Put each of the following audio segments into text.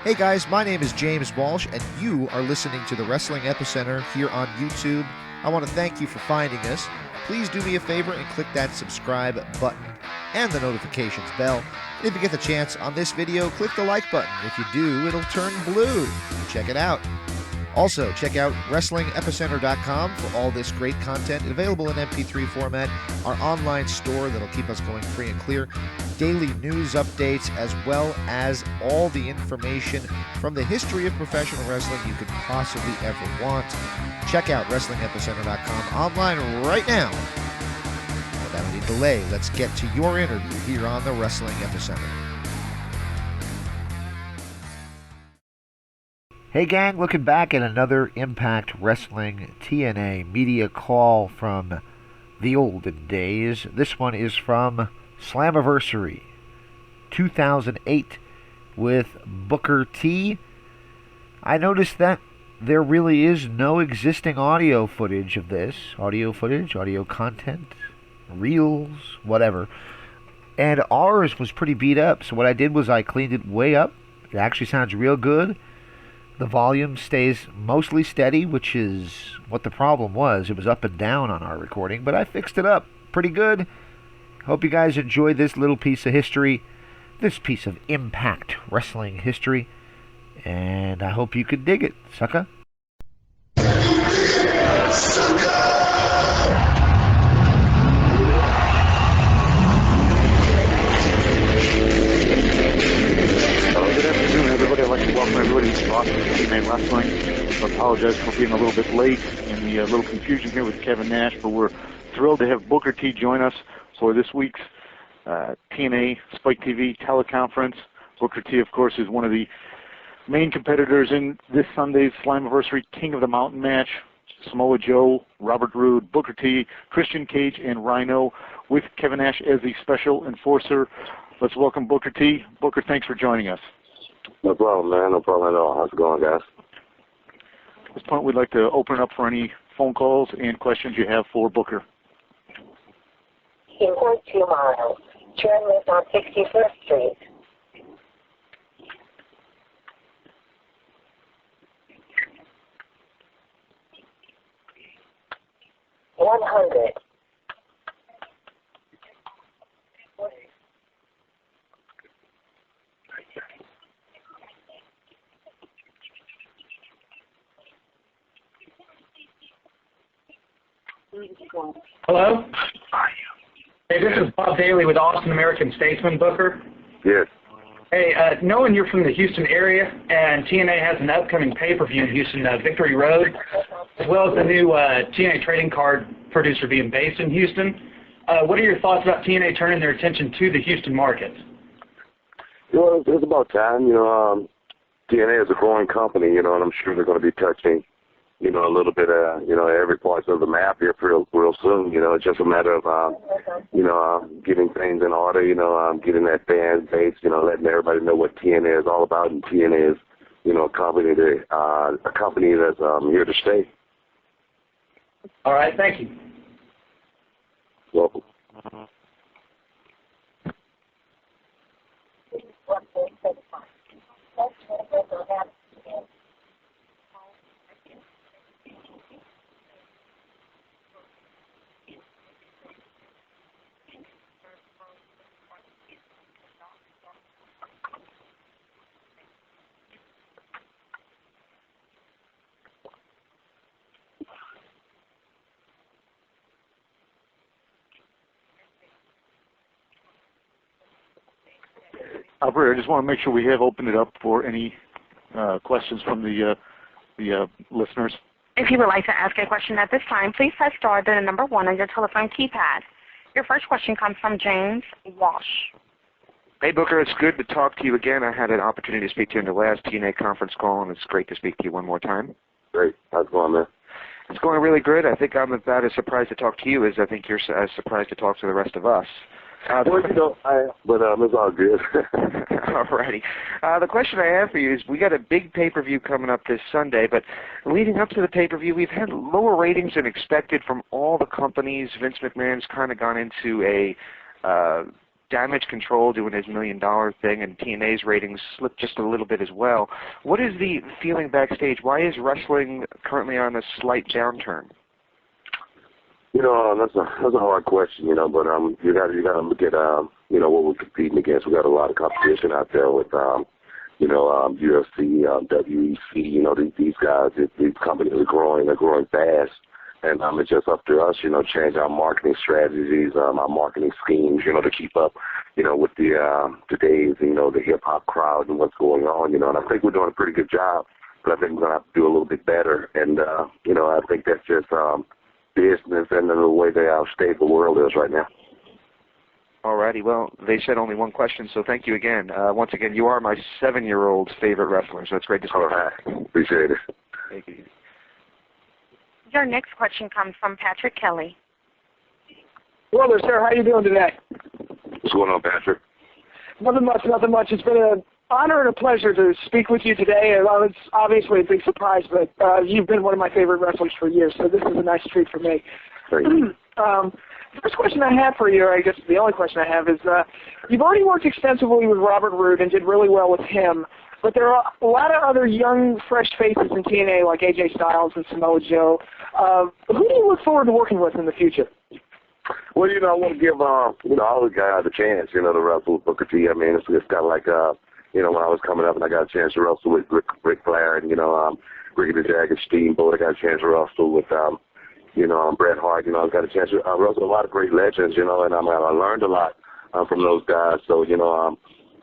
Hey guys, my name is James Walsh, and you are listening to the Wrestling Epicenter here on YouTube. I want to thank you for finding us. Please do me a favor and click that subscribe button and the notifications bell. And if you get the chance on this video, click the like button. If you do, it'll turn blue. Check it out. Also, check out WrestlingEpicenter.com for all this great content available in MP3 format, our online store that'll keep us going free and clear, daily news updates, as well as all the information from the history of professional wrestling you could possibly ever want. Check out WrestlingEpicenter.com online right now. Without any delay, let's get to your interview here on the Wrestling Epicenter. Hey gang, looking back at another Impact Wrestling TNA media call from the olden days. This one is from Slammiversary 2008 with Booker T. I noticed that there really is no existing audio footage of this. Audio footage, audio content, reels, whatever. And ours was pretty beat up, so what I did was I cleaned it way up. It actually sounds real good. The volume stays mostly steady, which is what the problem was. It was up and down on our recording, but I fixed it up pretty good. Hope you guys enjoyed this little piece of history, this piece of Impact Wrestling history, and I hope you could dig it, sucka. I'd like to welcome everybody to Boston TNA Wrestling. I apologize for being a little bit late and the little confusion here with Kevin Nash, but we're thrilled to have Booker T join us for this week's TNA Spike TV teleconference. Booker T, of course, is one of the main competitors in this Sunday's Slammiversary King of the Mountain match. Samoa Joe, Robert Roode, Booker T, Christian Cage, and Rhino, with Kevin Nash as the special enforcer. Let's welcome Booker T. Booker, thanks for joining us. No problem, man. No problem at all. How's it going, guys? At this point, we'd like to open up for any phone calls and questions you have for Booker. In 0.2 miles, turn left on 61st Street. $100. Hello? Hey, this is Bob Daly with Austin American Statesman, Booker. Yes. Hey, knowing you're from the Houston area, and TNA has an upcoming pay-per-view in Houston, Victory Road, as well as the new TNA trading card producer being based in Houston, what are your thoughts about TNA turning their attention to the Houston market? You know, it's about time. TNA is a growing company, and I'm sure they're going to be touching, a little bit of, every part of the map here real soon. It's just a matter of, getting things in order, getting that fan base, letting everybody know what TNA is all about. And TNA is, a company that's here to stay. All right, thank you. Welcome. Operator, I just want to make sure we have opened it up for any questions from the listeners. If you would like to ask a question at this time, please press star then the number 1 on your telephone keypad. Your first question comes from James Walsh. Hey, Booker, it's good to talk to you again. I had an opportunity to speak to you in the last TNA conference call, and it's great to speak to you one more time. Great. How's it going, man? It's going really good. I think I'm about as surprised to talk to you as I think you're as surprised to talk to the rest of us. Well, it's all good. Alrighty. The question I have for you is, we got a big pay-per-view coming up this Sunday, but leading up to the pay-per-view, we've had lower ratings than expected from all the companies. Vince McMahon's kind of gone into a Damage Control doing his $1 million thing, and TNA's ratings slipped just a little bit as well. What is the feeling backstage? Why is wrestling currently on a slight downturn? You know, that's a hard question, you know, but you got to look at you know, what we're competing against. We got a lot of competition out there with you know, UFC, WEC, you know, these guys, these companies are growing. They're growing fast. And it's just up to us, you know, change our marketing strategies, our marketing schemes, you know, to keep up, you know, with the today's, you know, the hip-hop crowd and what's going on, you know. And I think we're doing a pretty good job, but I think we're going to have to do a little bit better. And, you know, I think that's just business and the way the state of the world is right now. Alrighty, well, they said only one question, so thank you again. Once again, you are my 7-year-old's favorite wrestler, so it's great to see you. All right. Appreciate it. Thank you. Your next question comes from Patrick Kelly. Hello there, sir. How are you doing today? What's going on, Patrick? Nothing much, nothing much. It's been an honor and a pleasure to speak with you today. It's obviously a big surprise, but you've been one of my favorite wrestlers for years, so this is a nice treat for me. Thank you. First question I have for you, or I guess the only question I have, is you've already worked extensively with Robert Roode and did really well with him, but there are a lot of other young, fresh faces in TNA like AJ Styles and Samoa Joe. Who do you look forward to working with in the future? Well, you know, I want to give, you know, all the guys a chance, you know, to wrestle with Booker T. I mean, it's kind of like, you know, when I was coming up and I got a chance to wrestle with Ric Flair and, you know, Ricky the Dragon Steamboat. I got a chance to wrestle with, you know, Bret Hart. You know, I got a chance to wrestle with a lot of great legends, you know, and I learned a lot from those guys. So, you know,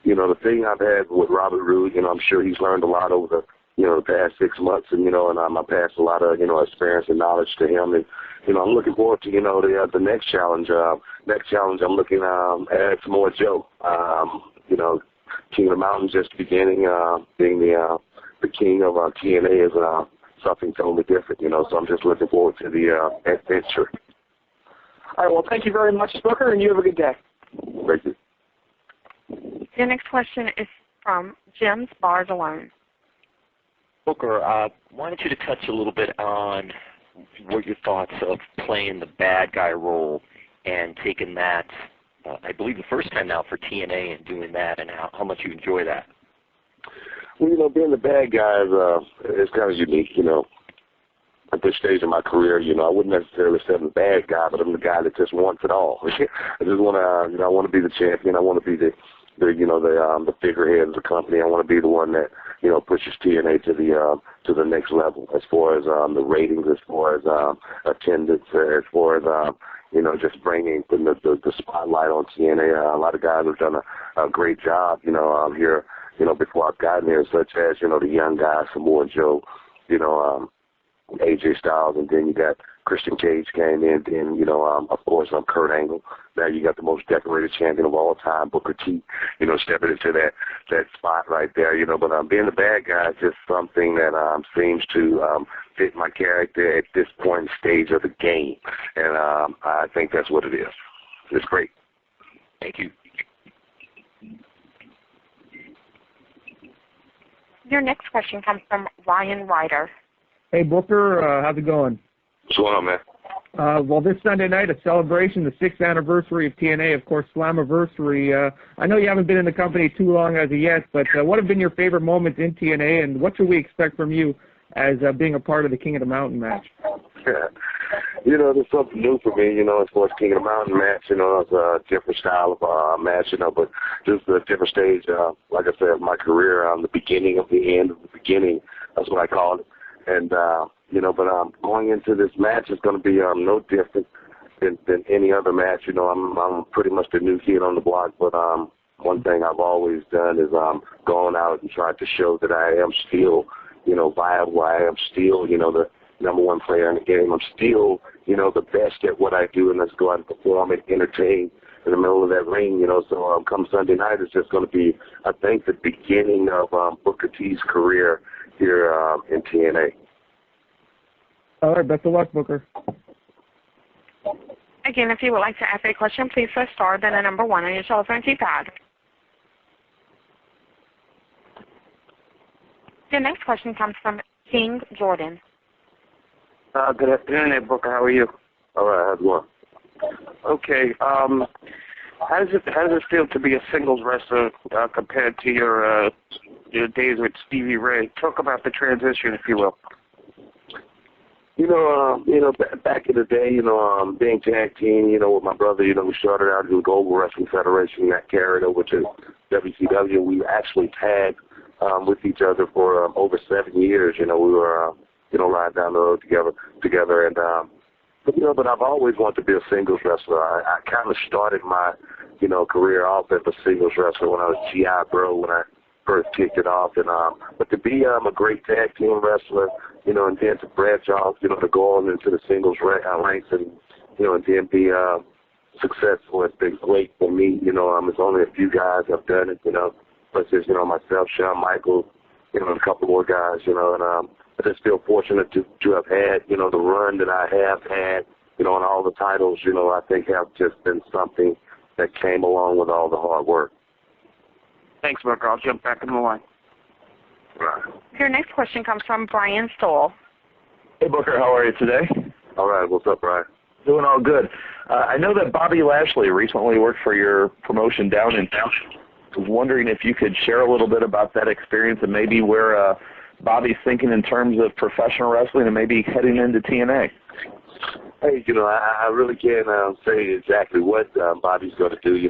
the thing I've had with Robert Roode, you know, I'm sure he's learned a lot over the, you know, the past 6 months, and, you know, and I passed a lot of, you know, experience and knowledge to him. And, you know, I'm looking forward to, you know, the next challenge. Next challenge, I'm looking at Samoa Joe. You know, King of the Mountain just beginning, being the king of TNA is something totally different, you know, so I'm just looking forward to the adventure. All right, well, thank you very much, Booker, and you have a good day. Thank you. Your next question is from Jim's Bars Alone. Booker, wanted you to touch a little bit on what your thoughts of playing the bad guy role and taking that, I believe the first time now for TNA and doing that, and how much you enjoy that. Well, you know, being the bad guy is kind of unique, you know. At this stage of my career, you know, I wouldn't necessarily say I'm the bad guy, but I'm the guy that just wants it all. I just want to, you know, I want to be the champion. I want to be the figurehead of the company. I want to be the one that, you know, pushes TNA to the next level as far as the ratings, as far as attendance, as far as you know, just putting the spotlight on TNA. A lot of guys have done a great job, you know, here, you know, before I've gotten here, such as, you know, the young guys, Samoa Joe, you know, AJ Styles, and then you got Christian Cage came in, then, you know, of course, Kurt Angle. Now you got the most decorated champion of all time, Booker T, you know, stepping into that spot right there, you know. But being the bad guy is just something that seems to fit my character at this point in stage of the game. And I think that's what it is. It's great. Thank you. Your next question comes from Ryan Ryder. Hey, Booker, how's it going? What's going on, man? Well, this Sunday night, a celebration, the 6th anniversary of TNA, of course, Slammiversary. I know you haven't been in the company too long as of yet, but what have been your favorite moments in TNA, and what should we expect from you as being a part of the King of the Mountain match? You know, there's something new for me, you know, as far as King of the Mountain match, you know, it's a different style of match, you know, but just a different stage, like I said, of my career, the beginning of the end of the beginning, that's what I call it. And, you know, but going into this match is going to be no different than any other match. You know, I'm pretty much the new kid on the block, but one thing I've always done is gone out and tried to show that I am still, you know, viable. I am still, you know, the #1 player in the game. I'm still, you know, the best at what I do, and let's go out and perform and entertain in the middle of that ring, you know. So come Sunday night, it's just going to be, I think, the beginning of Booker T's career here in TNA. All right, best of luck, Booker. Again, if you would like to ask a question, please press star, then the #1 on your telephone keypad. Your next question comes from King Jordan. Good afternoon, Booker. How are you? All right, how's it going? Okay. How does it feel to be a singles wrestler compared to your days with Stevie Ray? Talk about the transition, if you will. Back in the day, being tag team, with my brother, we started out in the Global Wrestling Federation, that carried over to WCW. We actually tagged with each other for over 7 years. We were, riding down the road together, and but I've always wanted to be a singles wrestler. I kind of started my, career off as a singles wrestler when I was GI Bro when I first kicked it off, and but to be a great tag team wrestler, and then to branch off, to go on into the singles ranks and and then be successful has been great for me. There's only a few guys have done it, such as myself, Shawn Michaels, and a couple more guys, and I just feel fortunate to have had the run that I have had, and all the titles, I think have just been something that came along with all the hard work. Thanks, Booker. I'll jump back in the line. Right. Your next question comes from Brian Stoll. Hey, Booker, how are you today? All right, what's up, Brian? Doing all good. I know that Bobby Lashley recently worked for your promotion down in town. I was wondering if you could share a little bit about that experience and maybe where Bobby's thinking in terms of professional wrestling and maybe heading into TNA. Hey, I really can't say exactly what Bobby's going to do. He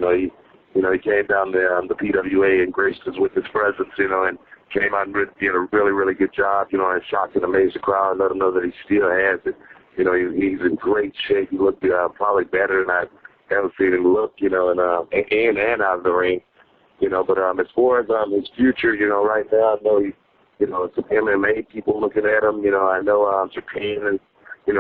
came down there the PWA and graced us with his presence, and came out and did a really, really good job, and shocked and amazed the crowd and let him know that he still has it. He's in great shape. He looked probably better than I've ever seen him look, and out of the ring, But as far as his future, right now I know some MMA people looking at him. I know Japan and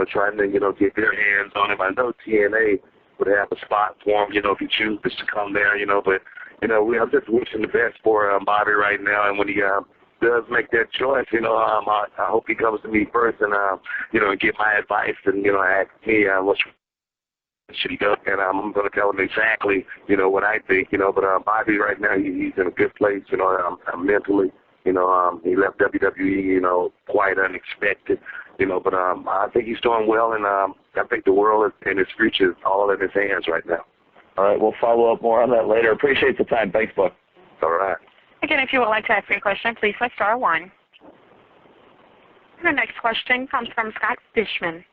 trying to get their hands on him. I know TNA would have a spot for him, if he chooses to come there, But I'm just wishing the best for Bobby right now, and when he does make that choice, I hope he comes to me first and get my advice and ask me what should he go, and I'm going to tell him exactly what I think, But Bobby right now he's in a good place, mentally. He left WWE, quite unexpected, But I think he's doing well, and I think the world and his future is all in his hands right now. All right, we'll follow up more on that later. Appreciate the time. Thanks, Buck. All right. Again, if you would like to ask a question, please press star 1. The next question comes from Scott Fishman.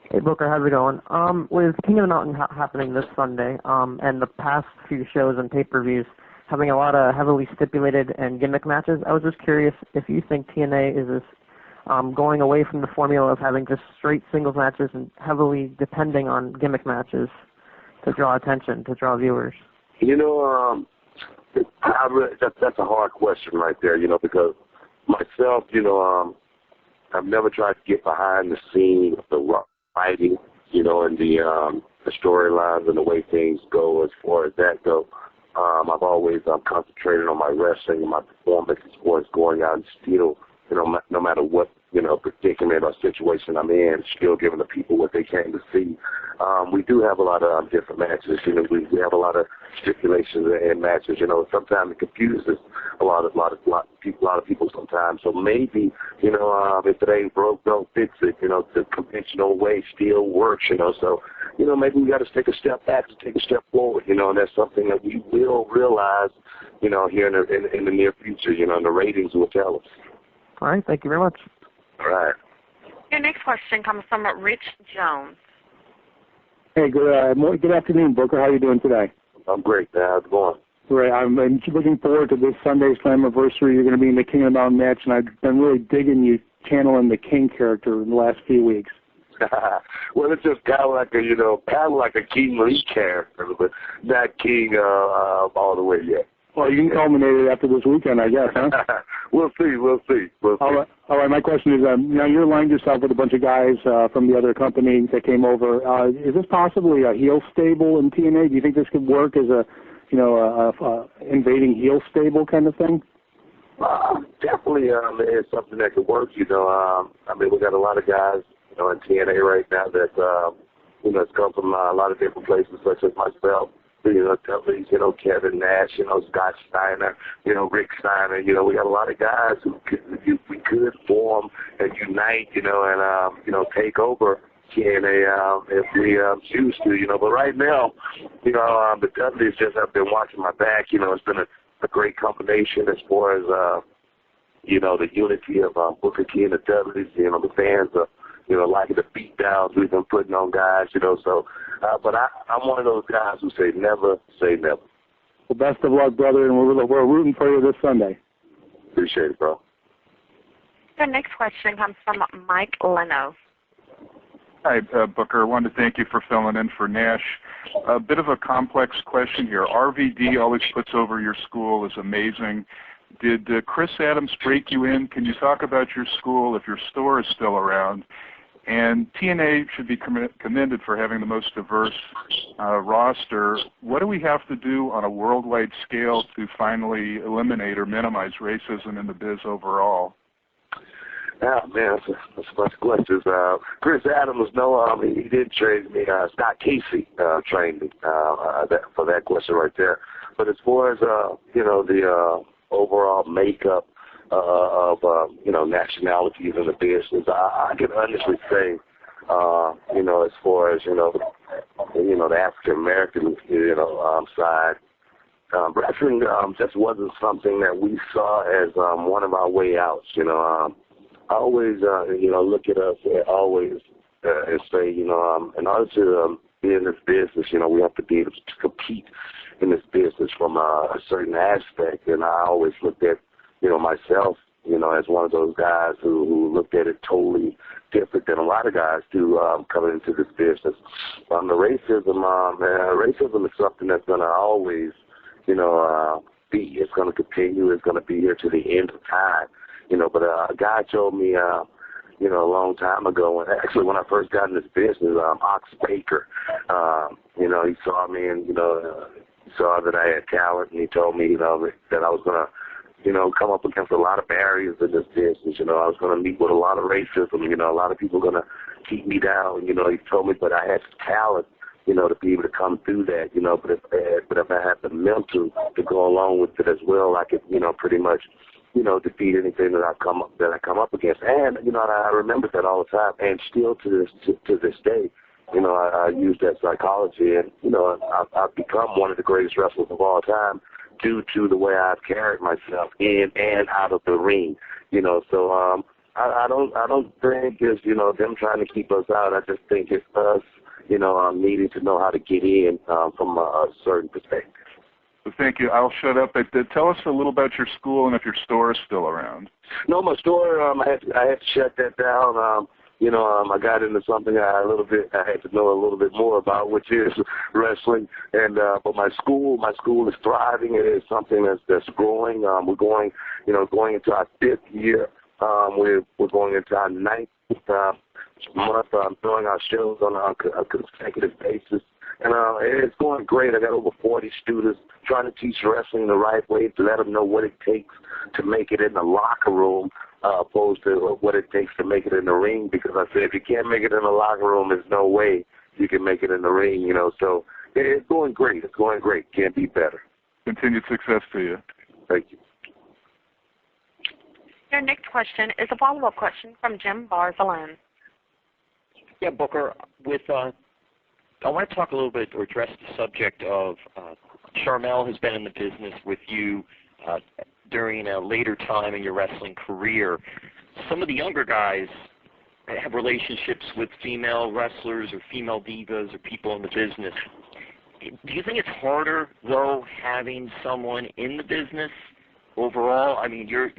Hey, Booker, how's it going? With King of the Mountain happening this Sunday, and the past few shows and pay-per-views having a lot of heavily stipulated and gimmick matches, I was just curious if you think TNA is going away from the formula of having just straight singles matches and heavily depending on gimmick matches to draw attention, to draw viewers. That's a hard question right there, because myself, I've never tried to get behind the scene of the writing, and the storylines and the way things go as far as that go. I've always concentrated on my wrestling and my performance as far as going out and still, no matter what, predicament or situation I'm in, still giving the people what they came to see. We do have a lot of different matches. We have a lot of stipulations and matches. Sometimes it confuses a lot of people sometimes. So maybe, if it ain't broke, don't fix it. The conventional way still works. So maybe we got to take a step back to take a step forward. And that's something that we will realize, here in the near future. And the ratings will tell us. All right, thank you very much. All right. Your next question comes from Rich Jones. Hey, good afternoon, Booker. How are you doing today? I'm great, man. How's it going? Great. I'm looking forward to this Sunday Slammiversary. You're going to be in the King of the Mountain match, and I've been really digging you channeling the King character in the last few weeks. Well, it's just kind of like a King Lee character, but not King all the way yet. Well, you can culminate it after this weekend, I guess, huh? We'll see. All right. My question is, now you're aligned yourself with a bunch of guys from the other company that came over. Is this possibly a heel stable in TNA? Do you think this could work as a invading heel stable kind of thing? Definitely, it's something that could work. We got a lot of guys, in TNA right now that, it's come from a lot of different places, such as myself. Kevin Nash, Scott Steiner, Rick Steiner, we got a lot of guys who we could form and unite, and take over, TNA if we choose to, But right now, the Dudleys just have been watching my back. It's been a great combination as far as, the unity of Booker T and the Dudleys. The fans are, liking the beat downs we've been putting on guys, So, but I'm one of those guys who say never say never. Well, best of luck, brother, and we're rooting for you this Sunday. Appreciate it, bro. The next question comes from Mike Leno. Hi, Booker. I wanted to thank you for filling in for Nash. A bit of a complex question here. RVD always puts over your school is amazing. Did Chris Adams break you in? Can you talk about your school if your store is still around? And TNA should be commended for having the most diverse roster. What do we have to do on a worldwide scale to finally eliminate or minimize racism in the biz overall? Yeah, man, that's a bunch of questions. Chris Adams, he did train me. Scott Casey trained me for that question right there. But as far as, the overall makeup of nationalities in the business, I can honestly say, as far as the African American side, wrestling just wasn't something that we saw as one of our way outs. I always look at us and say, in order to be in this business, we have to be able to compete in this business from a certain aspect, and I always looked at myself, as one of those guys who looked at it totally different than a lot of guys do coming into this business. The racism is something that's going to always, be. It's going to continue. It's going to be here to the end of time. But a guy told me, a long time ago, and actually when I first got in this business, Ox Baker, he saw me and, he saw that I had talent, and he told me, that I was going to, come up against a lot of barriers in this business. I was going to meet with a lot of racism. A lot of people going to keep me down. He told me, but I had talent, to be able to come through that. But if I had the mental to go along with it as well, I could, pretty much, defeat anything that I come up against. And I remember that all the time, and still to this day, I use that psychology, and I've become one of the greatest wrestlers of all time due to the way I've carried myself in and out of the ring. So I don't think it's them trying to keep us out. I just think it's us, needing to know how to get in from a certain perspective. Thank you. I'll shut up. But tell us a little about your school and if your store is still around. No, my store, I had to shut that down. I got into something I had to know a little bit more about, which is wrestling. And but my school is thriving. It is something that's growing. We're going into our 5th year. We're going into our 9th month. Doing our shows on a consecutive basis. And it's going great. I got over 40 students trying to teach wrestling the right way, to let them know what it takes to make it in the locker room, opposed to what it takes to make it in the ring. Because I said, if you can't make it in the locker room, there's no way you can make it in the ring. So it's going great. It's going great. Can't be better. Continued success to you. Thank you. Your next question is a follow-up question from Jim Barzalone. Yeah, Booker, I want to talk a little bit or address the subject of Charmel has been in the business with you during a later time in your wrestling career. Some of the younger guys have relationships with female wrestlers or female divas or people in the business. Do you think it's harder, though, having someone in the business overall? I mean, your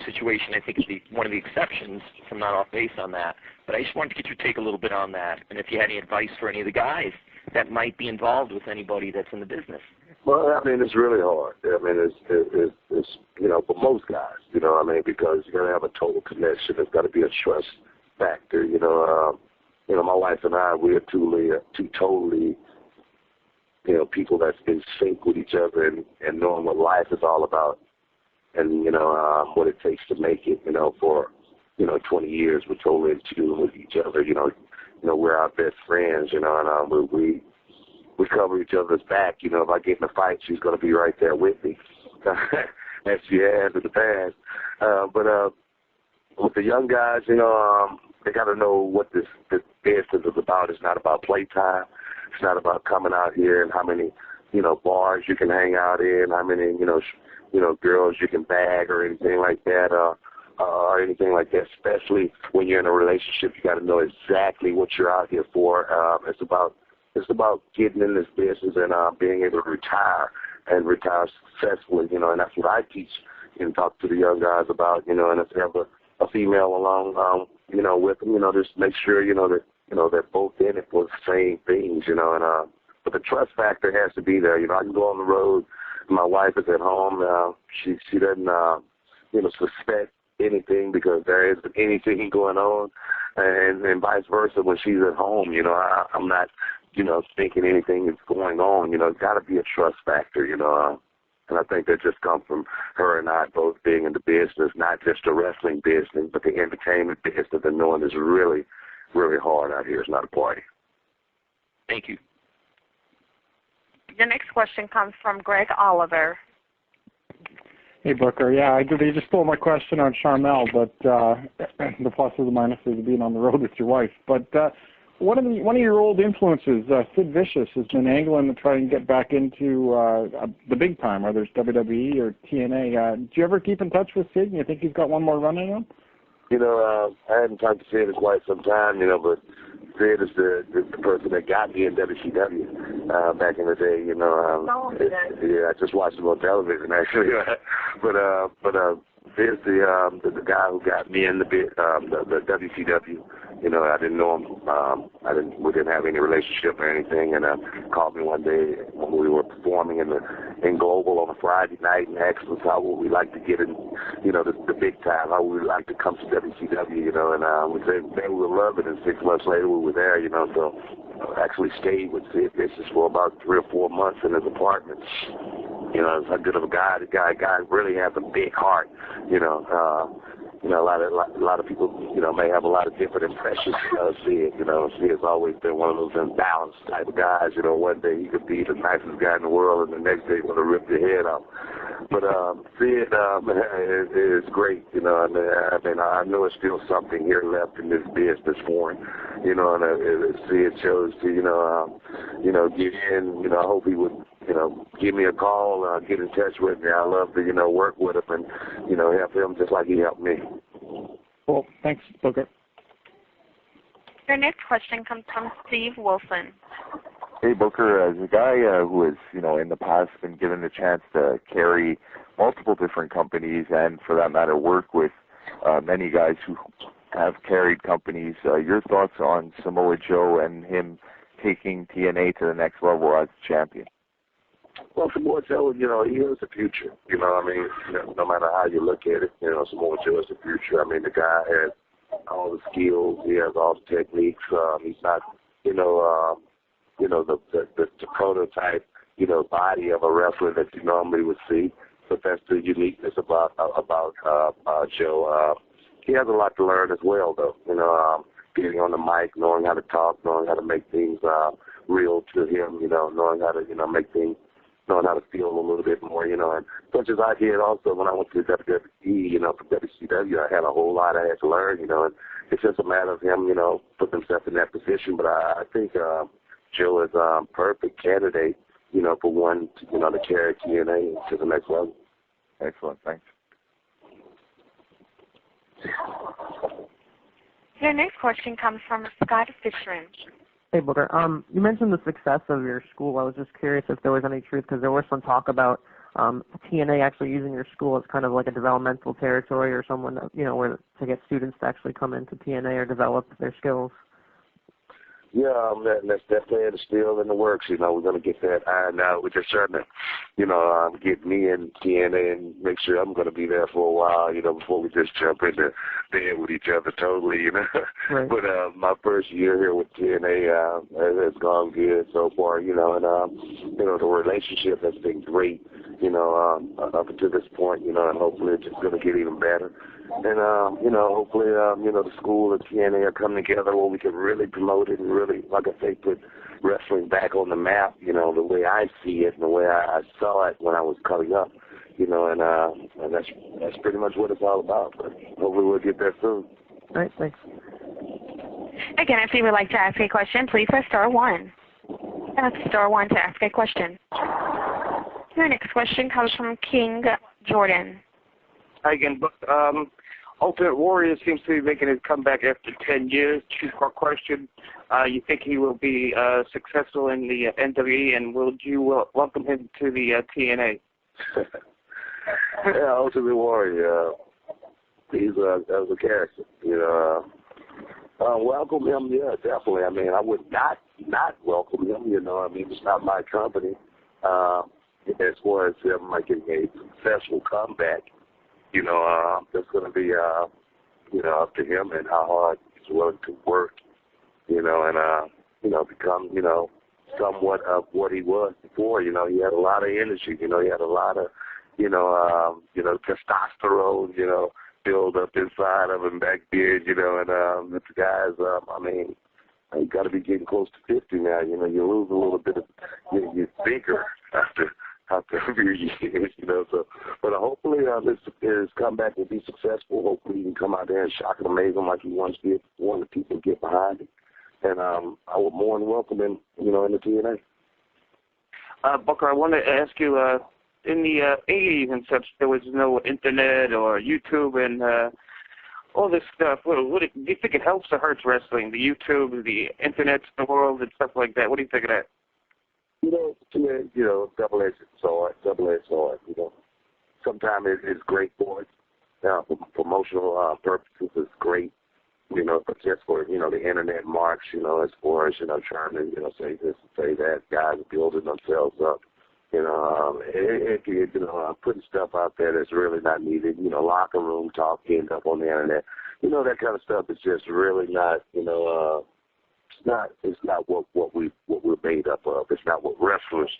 situation, I think, is one of the exceptions, if I'm not off base on that. But I just wanted to get your take a little bit on that, and if you had any advice for any of the guys that might be involved with anybody that's in the business. Well, I mean, it's really hard. I mean, it's for most guys, because you got to have a total connection. There's got to be a trust factor. My wife and I, we are two totally, people that's in sync with each other and knowing what life is all about, and what it takes to make it. For 20 years, we're totally in tune with each other. We're our best friends. And we cover each other's back. If I get in a fight, she's going to be right there with me, as she has in the past. But with the young guys, they got to know what this business is about. It's not about playtime. It's not about coming out here and how many, bars you can hang out in, how many, girls you can bag or anything like that, or anything like that. Especially when you're in a relationship, you got to know exactly what you're out here for. It's about getting in this business and being able to retire and retire successfully, and that's what I teach and talk to the young guys about, and if they have a female along, with them, just make sure, that, they're both in it for the same things, but the trust factor has to be there. I can go on the road. My wife is at home. She doesn't, suspect anything because there isn't anything going on, and vice versa when she's at home. I'm not, thinking anything is going on. It's got to be a trust factor. And I think that just comes from her and I both being in the business, not just the wrestling business, but the entertainment business, and knowing it's really, really hard out here. It's not a party. Thank you. Your next question comes from Greg Oliver. Hey, Booker. Yeah, you just stole my question on Charmel, but the pluses and minuses of being on the road with your wife. But one of your old influences, Sid Vicious, has been angling to try and get back into the big time, whether it's WWE or TNA. Do you ever keep in touch with Sid? And you think he's got one more run in him? I hadn't talked to Sid in quite some time, but Sid is the person that got me in WCW back in the day. Yeah, I just watched him on television actually, but Sid's the guy who got me in the WCW. I didn't know him. We didn't have any relationship or anything, and called me one day when we were performing in Global on a Friday night and asked us how would we like to get in, the big time, how would we like to come to WCW, and we said man, we would love it, and 6 months later we were there, so I actually stayed with Sid Vicious for about 3 or 4 months in his apartment. How good of a guy. The guy really has a big heart, a lot of people, may have a lot of different impressions of Sid. Sid has always been one of those imbalanced type of guys. One day he could be the nicest guy in the world, and the next day he's going to rip your head off. But Sid is great. I know there's still something here left in this business for him. And Sid chose to, get in. I hope he would, give me a call, get in touch with me. I love to, work with him and, help him just like he helped me. Well, thanks, Booker. Your next question comes from Steve Wilson. Hey, Booker, as a guy who has, in the past been given the chance to carry multiple different companies and, for that matter, work with many guys who have carried companies, your thoughts on Samoa Joe and him taking TNA to the next level as champion? Well, Samoa Joe, he is the future. No matter how you look at it, Samoa Joe is the future. The guy has all the skills. He has all the techniques. He's not, the prototype, body of a wrestler that you normally would see. But that's the uniqueness about Joe. He has a lot to learn as well, though. Getting on the mic, knowing how to talk, knowing how to make things real to him. Knowing how to, make things. Knowing how to feel a little bit more, and such as I did also when I went to WWE, from WCW, I had a whole lot I had to learn, and it's just a matter of him, putting himself in that position. But I think Joe is a perfect candidate, for one, to carry TNA to the next level. Excellent, thanks. Your next question comes from Scott Fishman. Hey, Booker. You mentioned the success of your school. I was just curious if there was any truth, because there was some talk about TNA actually using your school as kind of like a developmental territory or someone, where to get students to actually come into TNA or develop their skills. Yeah, that's definitely still in the works. We're going to get that ironed out. We're just trying to, get me in TNA and make sure I'm going to be there for a while, before we just jump into bed with each other totally, Right. But my first year here with TNA has gone good so far, and, the relationship has been great, up until this point, and hopefully it's just going to get even better. And, hopefully, the school and TNA are coming together where we can really promote it and really, like I say, put wrestling back on the map, the way I see it and the way I saw it when I was coming up, and that's pretty much what it's all about. But hopefully we'll get there soon. All right, thanks. Again, if you would like to ask a question, please press star one. That's star one to ask a question. Your next question comes from King Jordan. Hi again. Ultimate Warrior seems to be making his comeback after 10 years. Two-part question. You think he will be successful in the NWE, and will you welcome him to the TNA? Yeah, Ultimate Warrior. He's a character, you know. Welcome him, yeah, definitely. I mean, I would not welcome him, you know. I mean, it's not my company. As far as him making a successful comeback, you know, it's going to be, you know, up to him and how hard he's willing to work, you know, and, you know, become, you know, somewhat of what he was before. You know, he had a lot of energy, you know, he had a lot of, you know, testosterone, you know, build up inside of him back there, you know, and the guys, I mean, you got to be getting close to 50 now, you know, you lose a little bit of your vigor after a few years, you know, so, but hopefully his comeback will be successful. Hopefully he can come out there and shock and amaze them like he once did, want the people to get behind him, and I would more than welcome him, you know, in the TNA. Booker, I wanted to ask you, in the 80s and such, there was no internet or YouTube and all this stuff. Do you think it helps or hurts wrestling? The YouTube, the internet, the world, and stuff like that. What do you think of that? You know, double-edged sword, you know. Sometimes it's great for it. For promotional purposes, it's great, you know, but just for, you know, the internet marks, you know, as far as, you know, trying to, you know, say this and say that, guys are building themselves up. You know, you know, putting stuff out there that's really not needed. You know, locker room talk, end up on the internet. You know, that kind of stuff is just really not. You know, it's not what we're made up of. It's not what wrestlers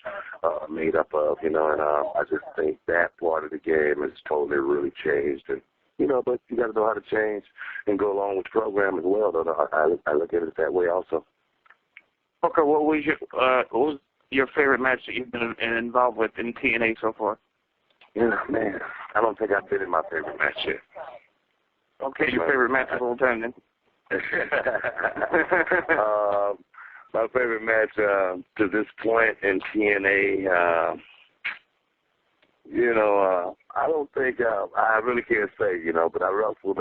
are made up of. You know, and I just think that part of the game has totally really changed. And you know, but you got to know how to change and go along with the program as well. Though I look at it that way also. Booker, what was your favorite match that you've been involved with in TNA so far? Yeah, man, I don't think I've been in my favorite match yet. Okay, your favorite match of all time then? My favorite match to this point in TNA, you know, I don't think I really can't say, you know, but I wrestled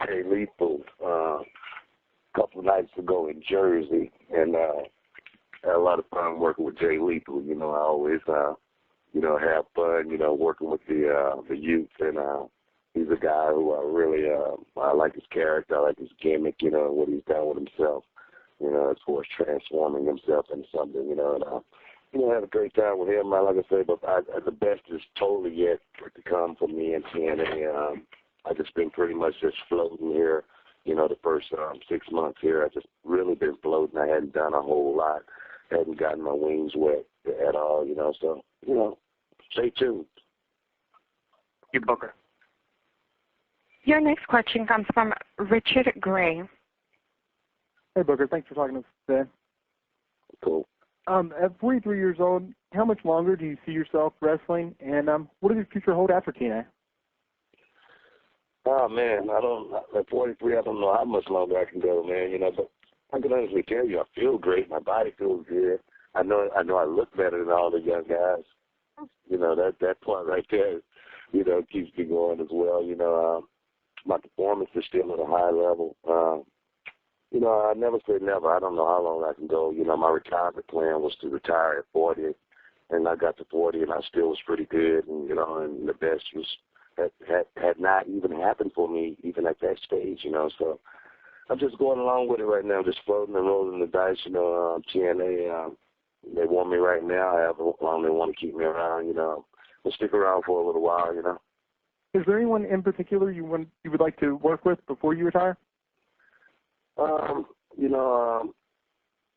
Jay Lethal a couple of nights ago in Jersey, and had a lot of fun working with Jay Lethal. You know, I always, you know, have fun, you know, working with the youth, and he's a guy who I really, I like his character, I like his gimmick, you know, what he's done with himself, you know, as far as transforming himself into something, you know, and you know, had a great time with him, like I say, but the best is totally yet to come for me and TNA. I just been pretty much just floating here, you know, the first 6 months here. I just really been floating. I hadn't done a whole lot. Hadn't gotten my wings wet at all, you know, so, you know, stay tuned. You, Booker. Your next question comes from Richard Gray. Hey, Booker, thanks for talking to us today. Cool. At 43 years old, how much longer do you see yourself wrestling, and what does your future hold after TNA? Oh, man, at 43, I don't know how much longer I can go, man, you know, but I can honestly tell you, I feel great. My body feels good. I know I look better than all the young guys. You know, that part right there, you know, keeps me going as well. You know, my performance is still at a high level. You know, I never say never. I don't know how long I can go. You know, my retirement plan was to retire at 40, and I got to 40, and I still was pretty good. And, you know, and the best was had not even happened for me even at that stage, you know, so I'm just going along with it right now, just floating and rolling the dice, you know. TNA, they want me right now. However long they want to keep me around, you know. We'll stick around for a little while, you know. Is there anyone in particular you would like to work with before you retire? You know,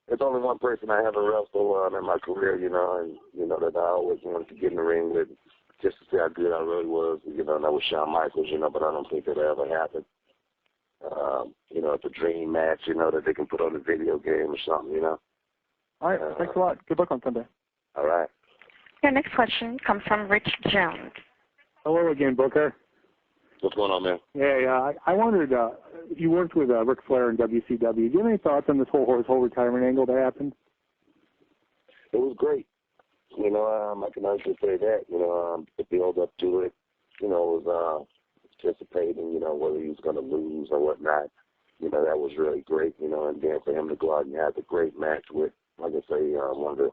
there's only one person I haven't wrestled in my career, you know, and, you know, that I always wanted to get in the ring with just to see how good I really was, you know, and that was Shawn Michaels, you know, but I don't think that'll ever happen. You know, it's a dream match, you know, that they can put on a video game or something, you know. All right, thanks a lot. Good luck on Sunday. All right. Your next question comes from Rich Jones. Hello again, Booker. What's going on, man? Yeah. I wondered, you worked with Ric Flair in WCW. Do you have any thoughts on this whole retirement angle that happened? It was great. I can honestly say that. The build up to it, was anticipating, whether he was going to lose or whatnot. That was really great, and then for him to go out and have a great match with, like I say, one of the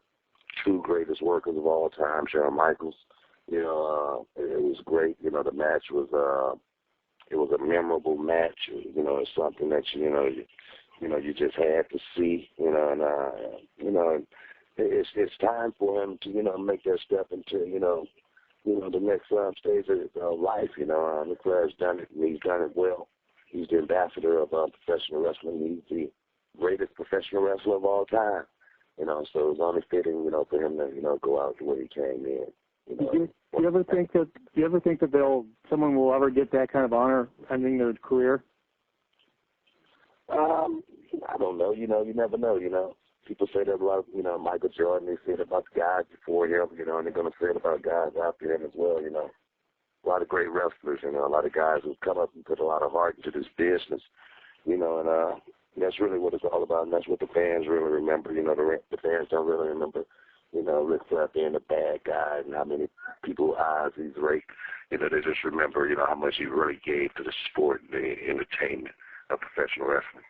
two greatest workers of all time, Shawn Michaels. It was great. The match was it was a memorable match. It's something that you just had to see. It's time for him to make that step into the next stage of life. Ric Flair's done it, and he's done it well. He's the ambassador of professional wrestling. He's the greatest professional wrestler of all time. So it's only fitting, for him to, go out the way he came in. Do you ever think that someone will ever get that kind of honor ending their career? I don't know. You never know. People say that about, Michael Jordan. They say it about the guys before him, and they're going to say it about guys after him as well. A lot of great wrestlers, a lot of guys who've come up and put a lot of heart into this business, and that's really what it's all about, and that's what the fans really remember. The fans don't really remember, Ric Flair being a bad guy and how many people's eyes he's raked. They just remember, how much he really gave to the sport and the entertainment of professional wrestling.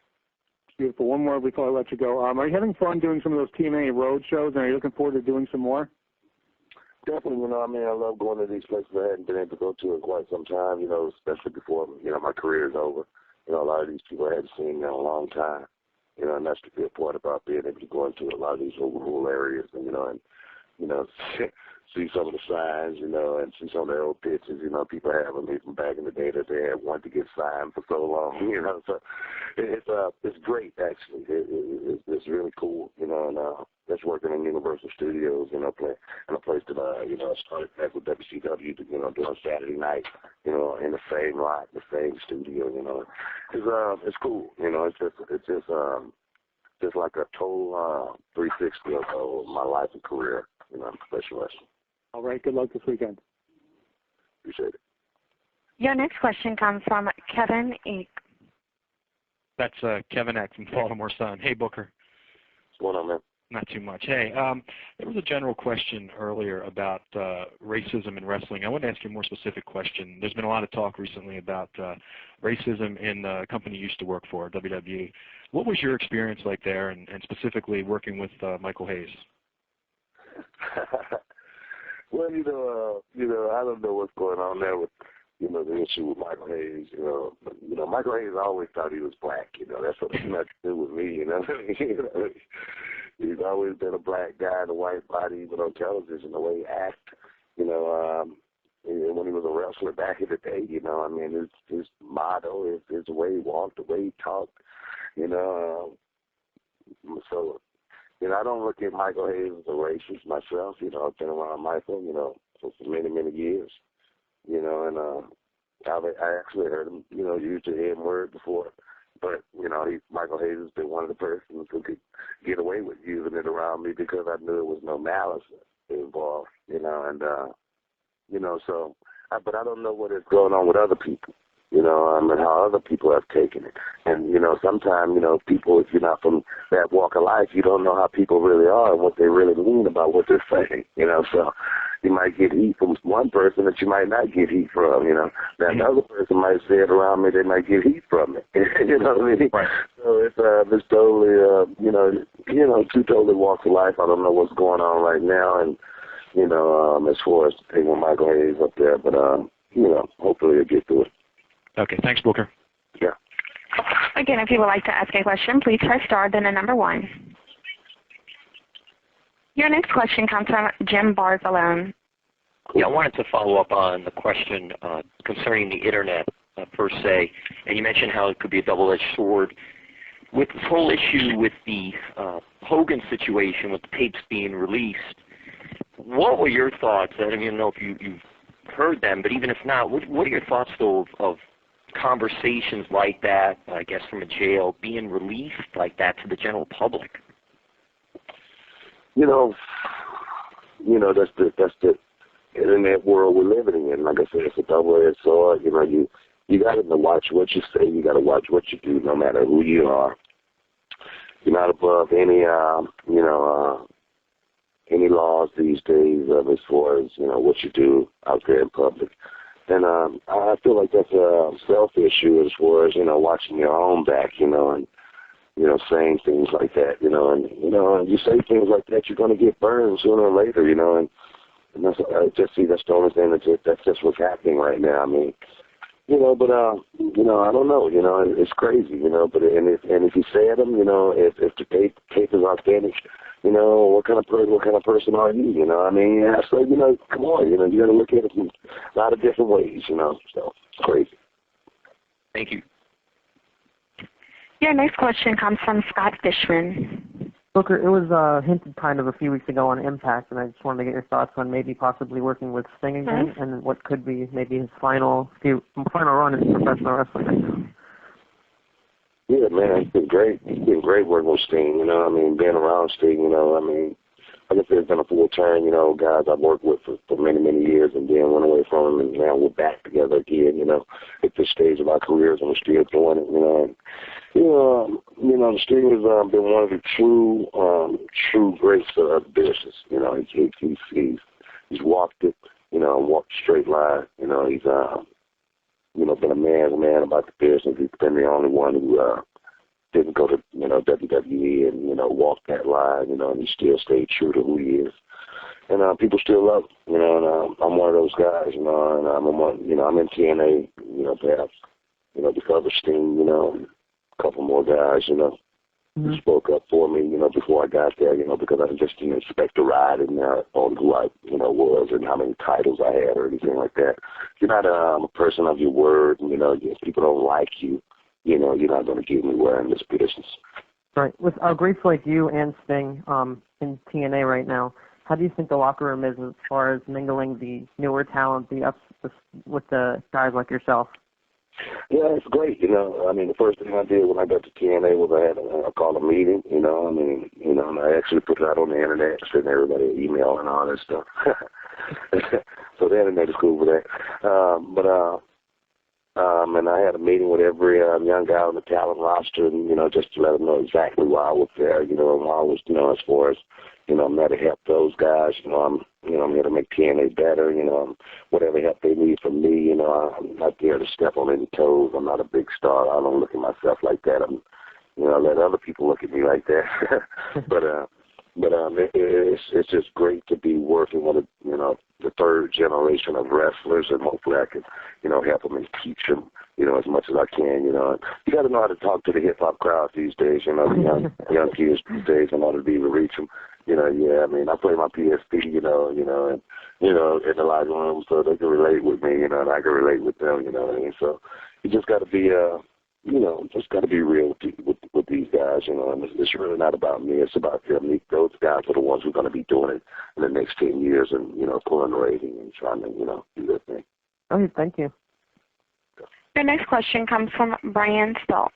Beautiful. One more before I let you go. Are you having fun doing some of those TNA road shows, and are you looking forward to doing some more? Definitely, I love going to these places I hadn't been able to go to in quite some time, especially before, my career is over. A lot of these people I hadn't seen in a long time, and that's the good part about being able to go into a lot of these rural areas, and see some of the signs, and see some of the old pictures, people have of me from back in the day that they had wanted to get signed for so long, so it's great, actually. It's really cool, and that's working in Universal Studios, playing in a place that, I started back with WCW, doing Saturday night, in the same lot, the same studio, it's cool, it's just like a total 360 of my life and career, in professional wrestling. All right, good luck this weekend. Appreciate it. Your next question comes from Kevin Eek. That's Kevin Eck from Baltimore Sun. Hey, Booker. What's going on, man? Not too much. Hey, there was a general question earlier about racism in wrestling. I want to ask you a more specific question. There's been a lot of talk recently about racism in the company you used to work for, WWE. What was your experience like there, and specifically working with Michael Hayes? Well, I don't know what's going on there with, the issue with Michael Hayes. Michael Hayes always thought he was black. That's what it's not to do with me. He's always been a black guy in a white body, even on television, the way he acts. And when he was a wrestler back in the day, his motto, his way he walked, the way he talked. So. I don't look at Michael Hayes as a racist myself. I've been around Michael, for many, many years. And I actually heard him, use the N-word before. But, Michael Hayes has been one of the persons who could get away with using it around me because I knew there was no malice involved, but I don't know what is going on with other people. And how other people have taken it. And, sometimes, people, if you're not from that walk of life, you don't know how people really are and what they really mean about what they're saying, so you might get heat from one person that you might not get heat from, That another person might say it around me, they might get heat from it, you know what I mean? Right. So it's totally, two totally walks of life. I don't know what's going on right now, and, as far as the thing with Michael Hayes up there, but, hopefully it'll get through it. Okay, thanks, Booker. Yeah. Again, if you would like to ask a question, please press star, then the number 1. Your next question comes from Jim Barzalone. Yeah, I wanted to follow up on the question concerning the Internet per se, and you mentioned how it could be a double-edged sword. With this whole issue with the Hogan situation, with the tapes being released, what were your thoughts? I don't even know if you've heard them, but even if not, what are your thoughts, though, of conversations like that, I guess from a jail, being released like that to the general public? internet world we're living in. Like I said, it's a double-edged sword. You know, you got to watch what you say. You got to watch what you do, no matter who you are. You're not above any, any laws these days as far as, what you do out there in public. And I feel like that's a self-issue as far as, watching your own back, and, saying things like that, and you say things like that, you're going to get burned sooner or later, and that's, that's the only thing that's just what's happening right now. I mean, but I don't know, it's crazy, but if you say them, if the tape is authentic, what kind of person are you, I mean, yeah, so, come on, you got to look at it in a lot of different ways, so it's crazy. Thank you. Your next question comes from Scott Fishman. Booker, it was hinted kind of a few weeks ago on Impact, and I just wanted to get your thoughts on maybe possibly working with Sting again, and what could be maybe his final run in professional wrestling right now. Yeah, man, it's been great. It's been great working with Sting, I mean, being around Sting, I mean, like I said, it's been a full turn, guys I've worked with for many, many years and then went away from them, and now we're back together again, at this stage of our careers, and we're still doing it, and, Sting has been one of the true greats of the business, he's walked it, walked a straight line, he's, been a man about the business. He's been the only one who didn't go to, WWE and, walk that line, and he still stayed true to who he is. And people still love him, and I'm one of those guys, and I'm in TNA, perhaps, because of Sting, a couple more guys, who spoke up for me, before I got there, because I just didn't expect to ride in there on who I, was and how many titles I had or anything like that. You're not a person of your word, if people don't like you, you're not going to get anywhere in this business. Right. With greats like you and Sting in TNA right now, how do you think the locker room is as far as mingling the newer talent, with the guys like yourself? Yeah, it's great, I mean, the first thing I did when I got to TNA was I called a meeting, and I actually put it out on the internet, sending everybody an email and all that stuff. So the internet is cool for that. And I had a meeting with every young guy on the talent roster, and, just to let them know exactly why I was there, and why I was, as far as, I'm there to help those guys, I'm here to make TNA better, whatever help they need from me, I'm not there to step on any toes. I'm not a big star. I don't look at myself like that. I let other people look at me like that. But it's just great to be working with, the third generation of wrestlers, and hopefully I can, help them and teach them, as much as I can, You got to know how to talk to the hip-hop crowd these days, the young kids these days, in order to be able to reach them. I mean, I play my PSP, and, in the locker room so they can relate with me, and I can relate with them, what I mean? So you just got to be, just got to be real with these guys, and it's really not about me. It's about them. Those guys are the ones who are going to be doing it in the next 10 years and, pulling the rating and trying to, do their thing. Okay, thank you. Your next question comes from Brian Stahl.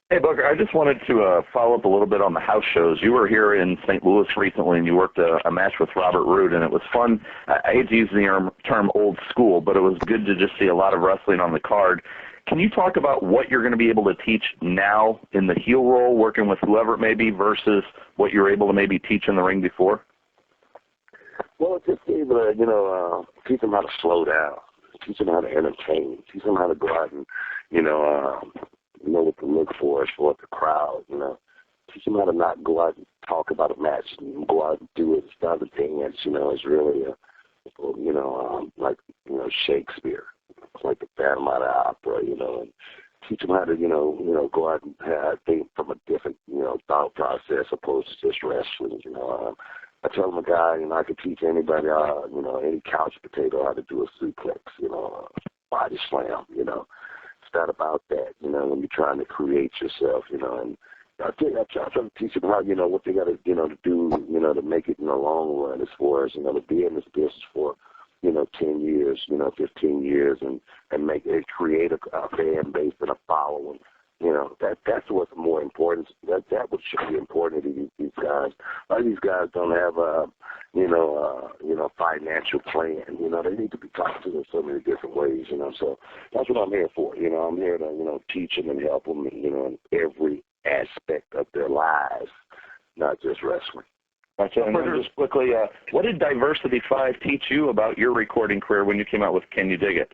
Hey, Booker, I just wanted to follow up a little bit on the house shows. You were here in St. Louis recently, and you worked a match with Robert Roode, and it was fun. I hate to use the term old school, but it was good to just see a lot of wrestling on the card. Can you talk about what you're going to be able to teach now in the heel role, working with whoever it may be, versus what you were able to maybe teach in the ring before? Well, just be able to, teach them how to slow down, teach them how to entertain, teach them how to go out and, know what to look for as far as the crowd, Teach them how to not go out and talk about a match and go out and do it. It's not a dance, it's really, like, Shakespeare. It's like the Phantom of the Opera, and teach them how to, go out and think from a different, thought process opposed to just wrestling, I tell them a guy, I could teach anybody, any couch potato how to do a suplex, body slam, It's not about that, when you're trying to create yourself, and I try to teach them how, what they got to, to do, to make it in the long run as far as, to be in this business for, 10 years, 15 years and make it, create a fan base and a following, You know, that's what's more important. That what should be important to these guys. A lot of these guys don't have a financial plan. You know, they need to be talked to in so many different ways. You know, so that's what I'm here for. You know, I'm here to teach them and help them. You know, in every aspect of their lives, not just wrestling. Gotcha. And then just quickly, what did Diversity 5 teach you about your recording career when you came out with Can You Dig It?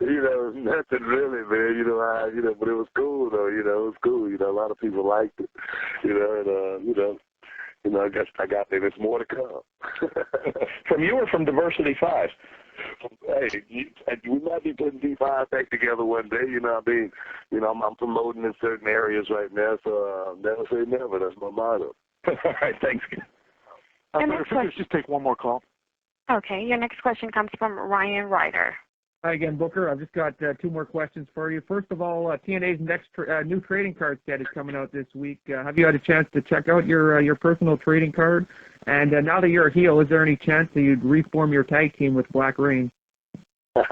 Nothing really, man. But it was cool though. It was cool. A lot of people liked it. I guess I got there. There's more to come. From you or from Diversity 5? Hey, we might be putting D5 back together one day. I'm promoting in certain areas right now, so never say never. That's my motto. All right, thanks. Let's just take one more call. Okay, your next question comes from Ryan Ryder. Hi again, Booker. I've just got two more questions for you. First of all, TNA's next new trading card set is coming out this week. Have you had a chance to check out your personal trading card? And now that you're a heel, is there any chance that you'd reform your tag team with Black Reign? No,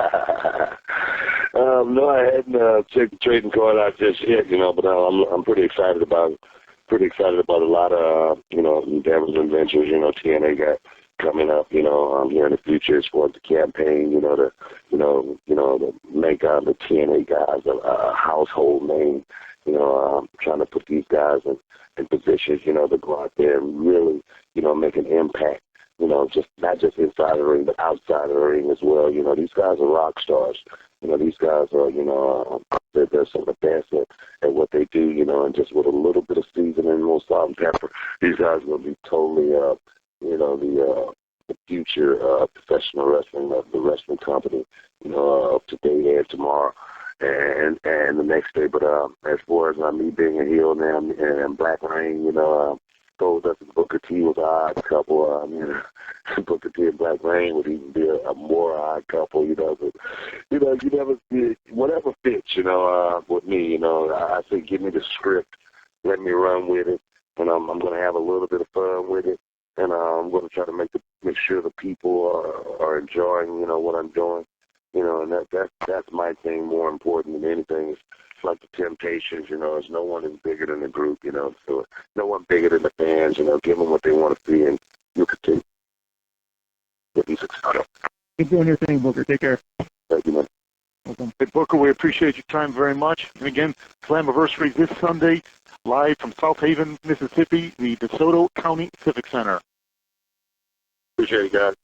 I hadn't checked the trading card out just yet, but I'm pretty excited about it. Pretty excited about a lot of endeavors and ventures, TNA got coming up, here in the future as far as the campaign, to make the TNA guys a household name, trying to put these guys in positions, to go out there and really, make an impact, just not just inside the ring, but outside the ring as well. These guys are rock stars. These guys are, they're some of the best at what they do, and just with a little bit of seasoning and a little salt and pepper, these guys are going to be totally, the future professional wrestling of the wrestling company, up to today and tomorrow and the next day. But as far as me being a heel now and Black Reign, Gold Dust and Booker T was an odd couple. Booker T and Black Reign would even be a more odd couple, but, you never, whatever fits, with me, I say give me the script, let me run with it, and I'm going to have a little bit of fun with it, and I'm going to try to make sure the people are enjoying, what I'm doing, and that's my thing more important than anything. It's like the Temptations, there's no one is bigger than the group, so no one bigger than the fans, give them what they want to see, and you continue to be successful. Keep doing your thing, Booker. Take care. Thank you, man. Welcome. Hey, Booker, we appreciate your time very much. And again, Slammiversary this Sunday, live from South Haven, Mississippi, the DeSoto County Civic Center. Appreciate it, guys.